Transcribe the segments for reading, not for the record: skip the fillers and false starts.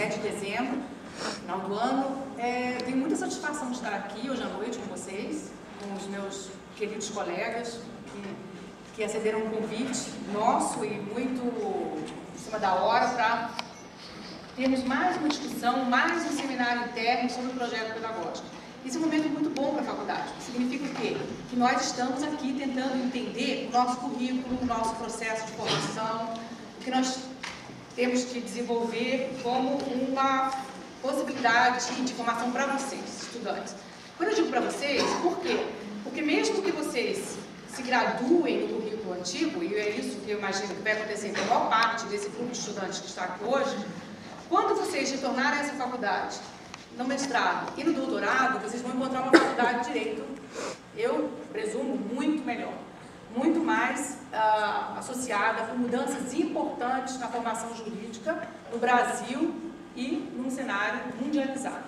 7 de dezembro, final do ano. Tenho muita satisfação de estar aqui hoje à noite com vocês, com os meus queridos colegas que acederam um convite nosso e muito em cima da hora para termos mais uma discussão, mais um seminário interno sobre o projeto pedagógico. Esse é um momento muito bom para a faculdade. Significa o quê? Que nós estamos aqui tentando entender o nosso currículo, o nosso processo de formação, o que nós temos que desenvolver como uma possibilidade de formação para vocês, estudantes. Quando eu digo para vocês, por quê? Porque mesmo que vocês se graduem no currículo antigo, e é isso que eu imagino que vai acontecer com a maior parte desse grupo de estudantes que está aqui hoje, quando vocês retornarem a essa faculdade, no mestrado e no doutorado, vocês vão encontrar uma faculdade de Direito, eu presumo, muito melhor, muito mais associada com mudanças importantes na formação jurídica no Brasil e num cenário mundializado.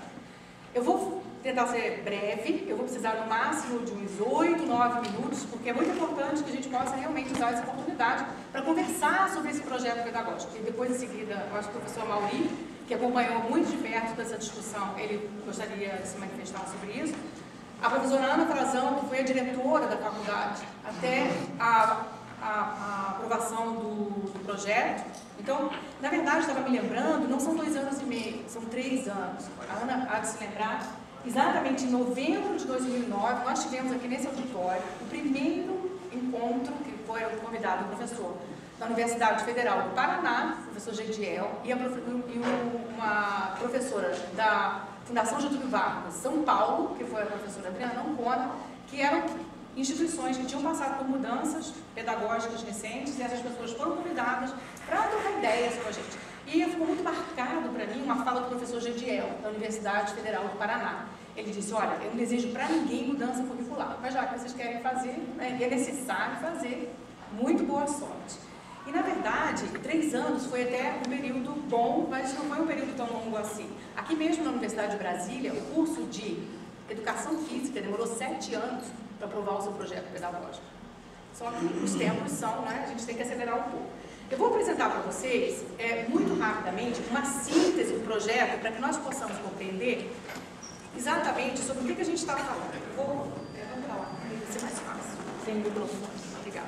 Eu vou tentar ser breve, eu vou precisar no máximo de uns 8, 9 minutos, porque é muito importante que a gente possa realmente usar essa oportunidade para conversar sobre esse projeto pedagógico. E depois, em seguida, eu acho que o professor Mauri, que acompanhou muito de perto dessa discussão, ele gostaria de se manifestar sobre isso. A professora Ana Frazão, que foi a diretora da faculdade até a aprovação do projeto. Então, na verdade, estava me lembrando, não são 2 anos e meio, são 3 anos. A Ana há de se lembrar, exatamente em novembro de 2009, nós tivemos aqui nesse auditório o primeiro encontro, que foi convidado o professor da Universidade Federal do Paraná, o professor Gediel, e uma professora da Fundação Getúlio Vargas, São Paulo, que foi a professora Adriana Ancona, que eram instituições que tinham passado por mudanças pedagógicas recentes, e essas pessoas foram convidadas para trocar ideias com a gente. E ficou muito marcado para mim uma fala do professor Gediel, da Universidade Federal do Paraná. Ele disse, olha, eu não desejo para ninguém mudança curricular, mas já que vocês querem fazer, né, e é necessário fazer, muito boa sorte. E, na verdade, 3 anos foi até um período bom, mas não foi um período tão longo assim. Aqui mesmo na Universidade de Brasília, o curso de Educação Física demorou 7 anos para aprovar o seu projeto pedagógico. Só que os tempos são, né, a gente tem que acelerar um pouco. Eu vou apresentar para vocês, muito rapidamente, uma síntese do projeto para que nós possamos compreender exatamente sobre o que a gente está falando. Vamos para lá, vai ser mais fácil. Sem microfone. Obrigada.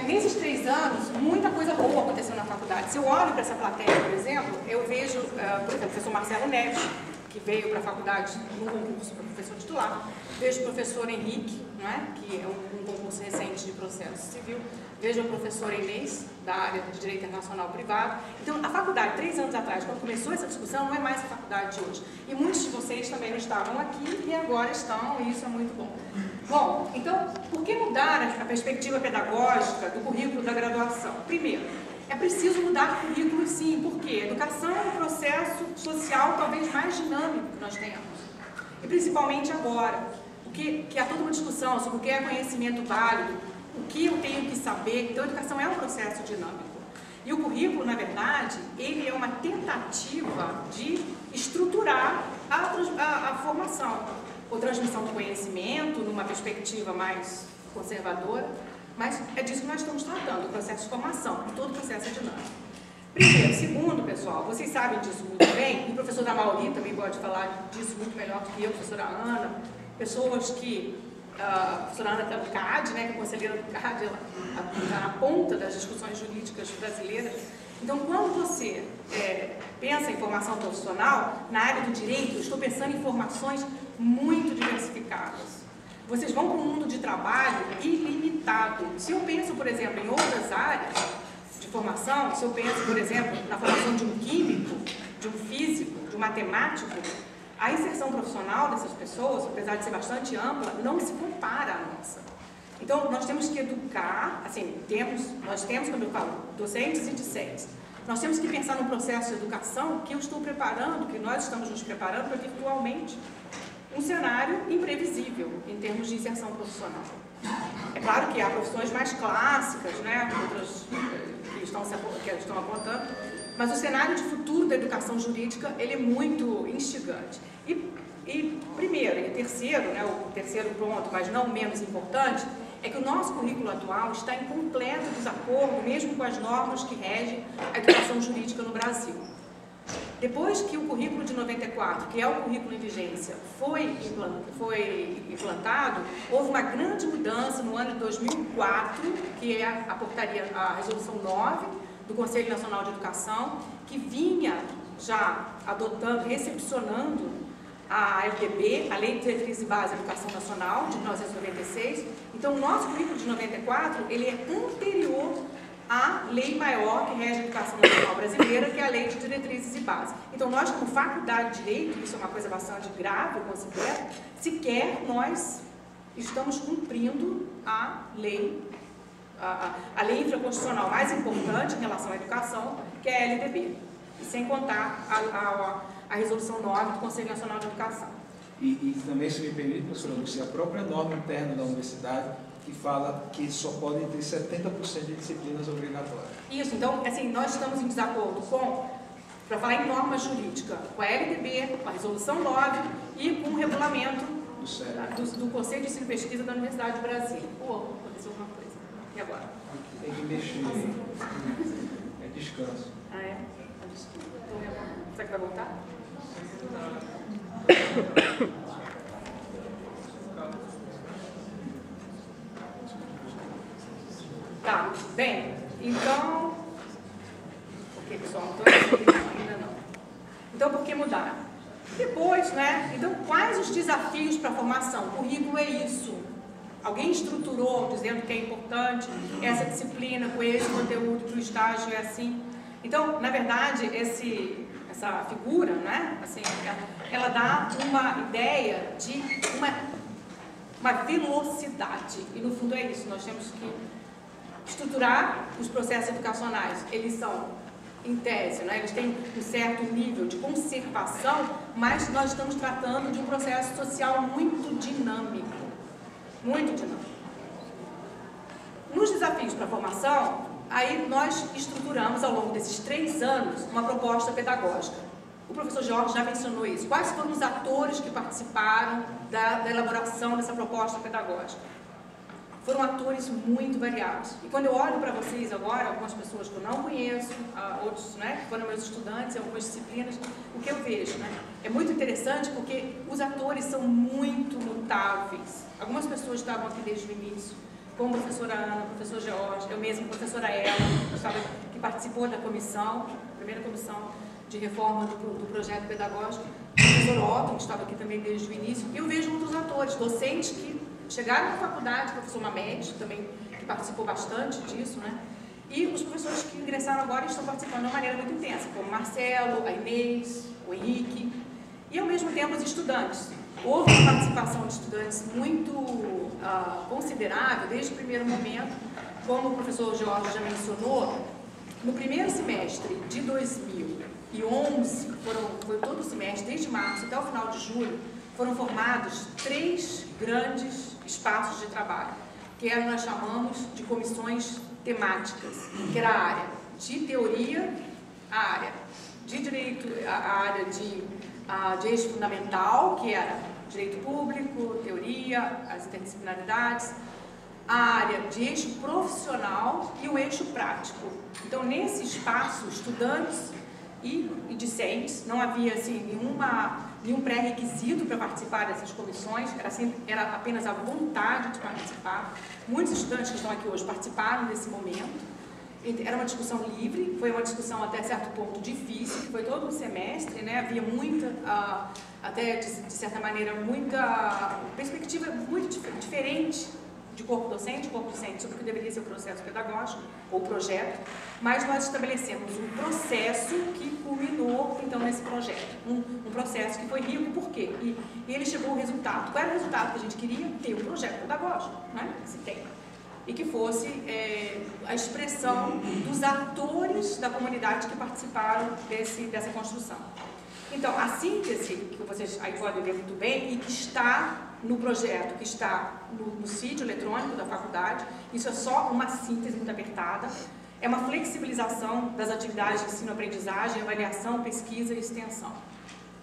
Nesses 3 anos, muita coisa boa aconteceu na faculdade. Se eu olho para essa plateia, por exemplo, eu vejo, por exemplo, o professor Marcelo Neves, que veio para a faculdade no concurso para professor titular. Vejo o professor Henrique, né, que é um concurso recente de processo civil. Vejo a professora Inês, da área de Direito Internacional Privado. Então, a faculdade, 3 anos atrás, quando começou essa discussão, não é mais a faculdade de hoje. E muitos de vocês também não estavam aqui e agora estão, e isso é muito bom. Bom, então, por que mudar a perspectiva pedagógica do currículo da graduação? Primeiro, é preciso mudar o currículo, sim. Por quê? Educação é um processo social talvez mais dinâmico que nós tenhamos. E principalmente agora, que há toda uma discussão sobre o que é conhecimento válido, o que eu tenho que saber. Então, a educação é um processo dinâmico. E o currículo, na verdade, ele é uma tentativa de estruturar a formação, ou transmissão do conhecimento, numa perspectiva mais conservadora, mas é disso que nós estamos tratando, o processo de formação, todo o processo é dinâmico. Primeiro. Segundo, pessoal, vocês sabem disso muito bem, e o professor Mauri também pode falar disso muito melhor do que eu, a professora Ana, pessoas que, a professora Ana está no CAD, né, que é conselheira do CAD, ela está na ponta das discussões jurídicas brasileiras. Então, quando você pensa em formação profissional, na área do direito, eu estou pensando em formações muito diversificadas. Vocês vão para um mundo de trabalho ilimitado. Se eu penso, por exemplo, em outras áreas de formação, se eu penso, por exemplo, na formação de um químico, de um físico, de um matemático, a inserção profissional dessas pessoas, apesar de ser bastante ampla, não se compara à nossa. Então, nós temos que educar, assim, nós temos, como eu falo, docentes e discentes. Nós temos que pensar no processo de educação que eu estou preparando, que nós estamos nos preparando para virtualmente um cenário imprevisível em termos de inserção profissional. É claro que há profissões mais clássicas, né, outras que estão apontando, mas o cenário de futuro da educação jurídica, ele é muito instigante. E E primeiro e terceiro, né, o terceiro ponto, mas não menos importante, é que o nosso currículo atual está em completo desacordo mesmo com as normas que regem a educação jurídica no Brasil. Depois que o currículo de 94, que é o currículo em vigência, foi implantado, houve uma grande mudança no ano de 2004, que é a resolução 9 do Conselho Nacional de Educação, que vinha já adotando, recepcionando a LDB, a Lei de Diretrizes e Bases da Educação Nacional, de 1996. Então, o nosso currículo de 94, ele é anterior à lei maior que rege a educação nacional brasileira, que é a Lei de Diretrizes e Bases. Então, nós, como faculdade de Direito, isso é uma coisa bastante grave, eu considero, sequer nós estamos cumprindo a lei infraconstitucional mais importante em relação à educação, que é a LDB, e sem contar a resolução 9 do Conselho Nacional de Educação. E também, se me permite, professora Lúcia, a própria norma interna da universidade que fala que só podem ter 70% de disciplinas obrigatórias. Isso, então, assim, nós estamos em desacordo com, para falar em norma jurídica, com a LDB, com a resolução 9 e com o regulamento do Conselho de Ensino e Pesquisa da Universidade do Brasil. Aconteceu alguma coisa. E agora? Tem que mexer. É descanso. Ah, é? Será que vai voltar? Tá, bem, então... Ok, pessoal, ainda não. Então, por que mudar? Depois, né? Então, quais os desafios para a formação? O currículo é isso. Alguém estruturou, dizendo que é importante essa disciplina, com esse conteúdo, que o estágio é assim. Então, na verdade, essa figura, né? Assim, ela dá uma ideia de uma velocidade. E, no fundo, é isso. Nós temos que estruturar os processos educacionais. Eles são, em tese, né, eles têm um certo nível de conservação, mas nós estamos tratando de um processo social muito dinâmico. Muito dinâmico. Nos desafios para a formação, aí nós estruturamos, ao longo desses 3 anos, uma proposta pedagógica. O professor Jorge já mencionou isso. Quais foram os atores que participaram da elaboração dessa proposta pedagógica? Foram atores muito variados. E quando eu olho para vocês agora, algumas pessoas que eu não conheço, outros, né, que foram meus estudantes em algumas disciplinas, o que eu vejo, né, é muito interessante porque os atores são muito mutáveis. Algumas pessoas estavam aqui desde o início, como a professora Ana, o professor Jorge, eu mesma, a professora Ela, que participou da comissão, primeira comissão de reforma do projeto pedagógico, o professor Otto, que estava aqui também desde o início, e eu vejo outros atores, docentes que chegaram na faculdade, o professor Mamed, também, que participou bastante disso, né? E os professores que ingressaram agora estão participando de uma maneira muito intensa, como o Marcelo, a Inês, o Henrique, e ao mesmo tempo os estudantes. Houve uma participação de estudantes muito considerável desde o primeiro momento, como o professor Jorge já mencionou. No primeiro semestre de 2011, foi todo o semestre, desde março até o final de julho, foram formados 3 grandes espaços de trabalho, que nós chamamos de comissões temáticas, que era a área de teoria, a área de direito, a área de eixo fundamental, que era direito público, teoria, as interdisciplinaridades, a área de eixo profissional e o eixo prático. Então, nesse espaço, estudantes e discentes, não havia assim, nenhum pré-requisito para participar dessas comissões, era apenas a vontade de participar. Muitos estudantes que estão aqui hoje participaram desse momento. Era uma discussão livre, foi uma discussão até certo ponto difícil, foi todo um semestre, né? Havia muita, até de certa maneira, muita perspectiva muito diferente de corpo docente sobre o que deveria ser o processo pedagógico ou projeto, mas nós estabelecemos um processo que culminou então nesse projeto, um processo que foi rico, por quê? E ele chegou ao resultado. Qual era o resultado que a gente queria? Ter um projeto pedagógico, né? Se tem. E que fosse a expressão dos atores da comunidade que participaram dessa construção. Então, a síntese, que vocês aí podem ver muito bem, e que está no projeto, que está no sítio eletrônico da faculdade, isso é só uma síntese muito apertada, é uma flexibilização das atividades de ensino-aprendizagem, avaliação, pesquisa e extensão.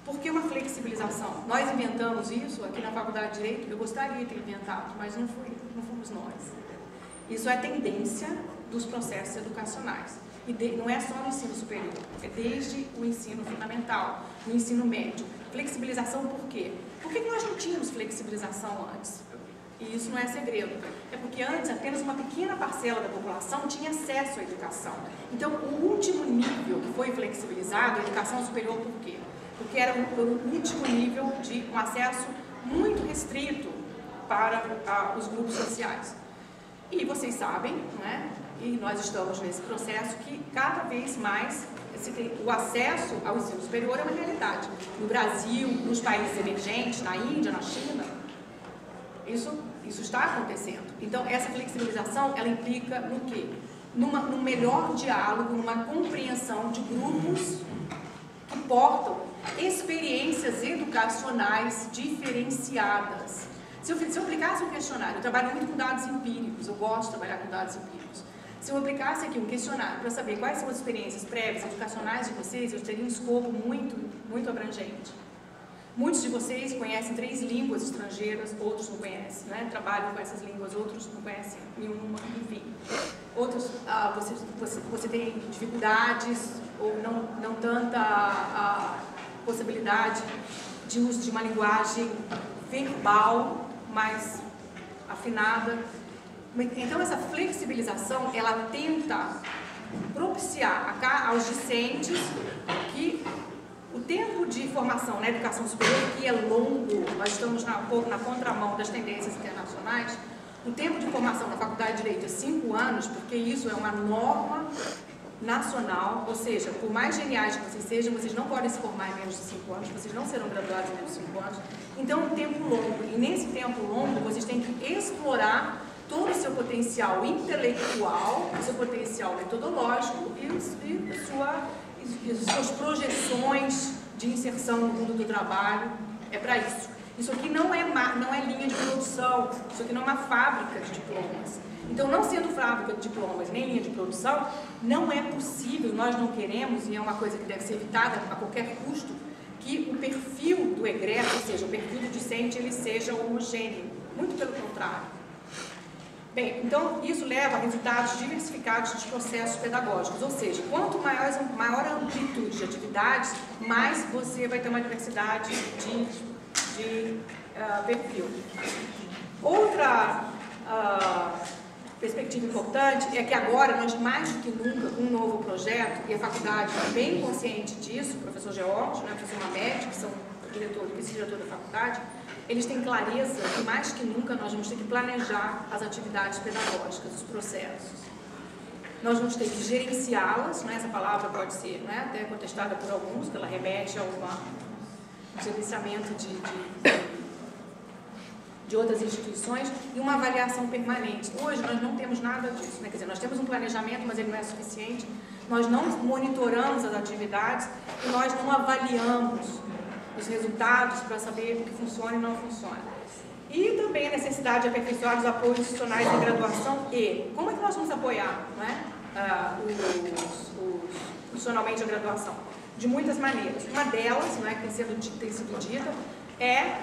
Por que uma flexibilização? Nós inventamos isso aqui na Faculdade de Direito, eu gostaria de ter inventado, mas não fomos nós. Isso é tendência dos processos educacionais. E não é só no ensino superior, é desde o ensino fundamental, o ensino médio. Flexibilização por quê? Por que nós não tínhamos flexibilização antes? E isso não é segredo. É porque antes apenas uma pequena parcela da população tinha acesso à educação. Então, o último nível que foi flexibilizado, a educação superior, por quê? Porque era o último nível de um acesso muito restrito para os grupos sociais. E vocês sabem, não é? E nós estamos nesse processo que cada vez mais o acesso ao ensino superior é uma realidade. No Brasil, nos países emergentes, na Índia, na China, isso está acontecendo. Então, essa flexibilização, ela implica no quê? Num melhor diálogo, numa compreensão de grupos que portam experiências educacionais diferenciadas. Se eu aplicasse um questionário, eu trabalho muito com dados empíricos, eu gosto de trabalhar com dados empíricos. Se eu aplicasse aqui um questionário para saber quais são as experiências prévias educacionais de vocês, eu teria um escopo muito, muito abrangente. Muitos de vocês conhecem 3 línguas estrangeiras, outros não conhecem, né? Trabalham com essas línguas, outros não conhecem nenhuma, enfim. Outros, você tem dificuldades ou não tanta possibilidade de uso de uma linguagem verbal mais afinada. Então, essa flexibilização, ela tenta propiciar aos discentes que o tempo de formação na educação superior, que é longo, nós estamos na contramão das tendências internacionais, o tempo de formação na Faculdade de Direito é 5 anos, porque isso é uma norma nacional, ou seja, por mais geniais que vocês sejam, vocês não podem se formar em menos de 5 anos, vocês não serão graduados em menos de 5 anos. Então, é um tempo longo, e nesse tempo longo, vocês têm que explorar todo o seu potencial intelectual, o seu potencial metodológico e as suas projeções de inserção no mundo do trabalho. É para isso. Isso aqui não é linha de produção, isso aqui não é uma fábrica de diplomas. Então, não sendo fábrica de diplomas nem linha de produção, não é possível, nós não queremos, e é uma coisa que deve ser evitada a qualquer custo, que o perfil do egresso, ou seja, o perfil do discente, ele seja homogêneo. Muito pelo contrário. Bem, então isso leva a resultados diversificados dos processos pedagógicos, ou seja, quanto maior a amplitude de atividades, mais você vai ter uma diversidade de perfil. Outra perspectiva importante é que agora, nós mais do que nunca, com um novo projeto, e a faculdade é bem consciente disso, o professor George, né, o professor Mamed, que são o vice-diretor da faculdade, eles têm clareza que mais que nunca nós vamos ter que planejar as atividades pedagógicas, os processos. Nós vamos ter que gerenciá-las, né? Essa palavra pode ser, né, até contestada por alguns, que ela remete a um gerenciamento de outras instituições e uma avaliação permanente. Hoje nós não temos nada disso, né? Quer dizer, nós temos um planejamento, mas ele não é suficiente, nós não monitoramos as atividades e nós não avaliamos os resultados para saber o que funciona e não funciona. E também a necessidade de aperfeiçoar os apoios institucionais em graduação e como é que nós vamos apoiar, não é, institucionalmente a graduação? De muitas maneiras. Uma delas, não é, que tem sido dita, é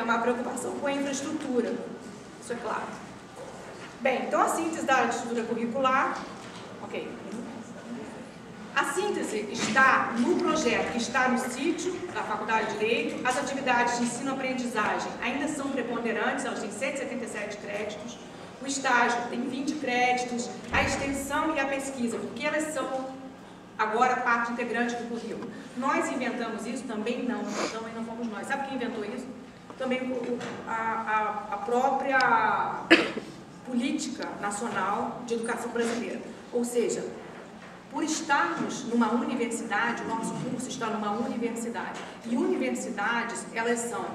uma preocupação com a infraestrutura. Isso é claro. Bem, então a síntese da estrutura curricular, ok. A síntese está no projeto, que está no sítio da Faculdade de Direito. As atividades de ensino-aprendizagem ainda são preponderantes, elas têm 177 créditos. O estágio tem 20 créditos. A extensão e a pesquisa, porque elas são agora parte integrante do currículo. Nós inventamos isso? Também não fomos nós. Sabe quem inventou isso? Também a própria política nacional de educação brasileira. Ou seja, por estarmos numa universidade, o nosso curso está numa universidade. E universidades, elas são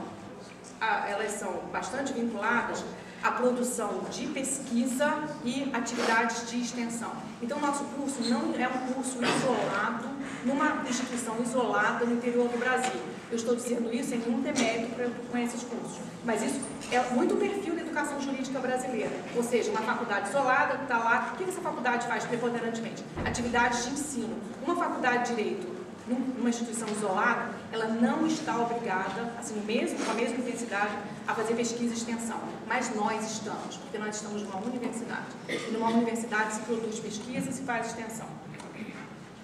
bastante vinculadas à produção de pesquisa e atividades de extensão. Então, nosso curso não é um curso isolado, numa instituição isolada no interior do Brasil. Eu estou dizendo isso sem nenhum demérito com esses cursos. Mas isso é muito o perfil da educação jurídica brasileira. Ou seja, uma faculdade isolada, está lá. O que essa faculdade faz preponderantemente? Atividades de ensino. Uma faculdade de Direito, numa instituição isolada, ela não está obrigada, assim, com a mesma intensidade, a fazer pesquisa e extensão. Mas nós estamos, porque nós estamos numa universidade. E numa universidade se produz pesquisa e se faz extensão.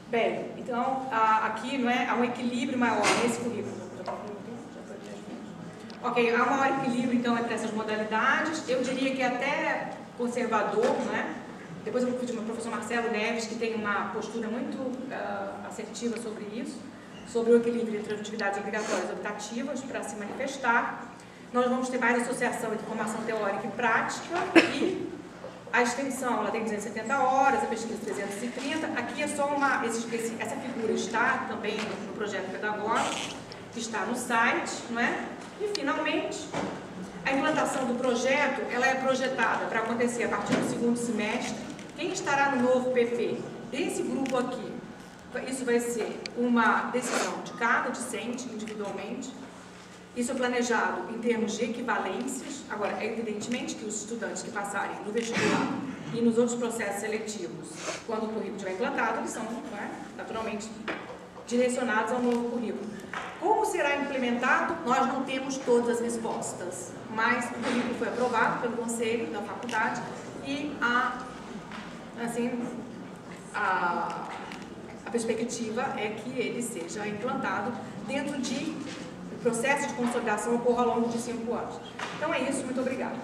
Bem, então, aqui não é, há um equilíbrio maior nesse currículo. Ok, há um maior equilíbrio, então, entre essas modalidades. Eu diria que é até conservador, não é? Depois eu vou pedir ao professor Marcelo Neves, que tem uma postura muito assertiva sobre isso, sobre o equilíbrio entre as atividades obrigatórias e optativas, para se manifestar. Nós vamos ter mais associação entre formação teórica e prática, e a extensão, ela tem 270 horas, a pesquisa 330. Aqui é só essa figura está também no projeto pedagógico, que está no site, não é? E, finalmente, a implantação do projeto, ela é projetada para acontecer a partir do segundo semestre. Quem estará no novo PP? Desse grupo aqui, isso vai ser uma decisão de cada discente, individualmente. Isso é planejado em termos de equivalências. Agora, é evidentemente que os estudantes que passarem no vestibular e nos outros processos seletivos, quando o currículo estiver implantado, eles são, naturalmente, direcionados ao novo currículo. Como será implementado? Nós não temos todas as respostas, mas o currículo foi aprovado pelo conselho da faculdade e a perspectiva é que ele seja implantado dentro de o processo de consolidação ocorra ao longo de 5 anos. Então é isso, muito obrigada.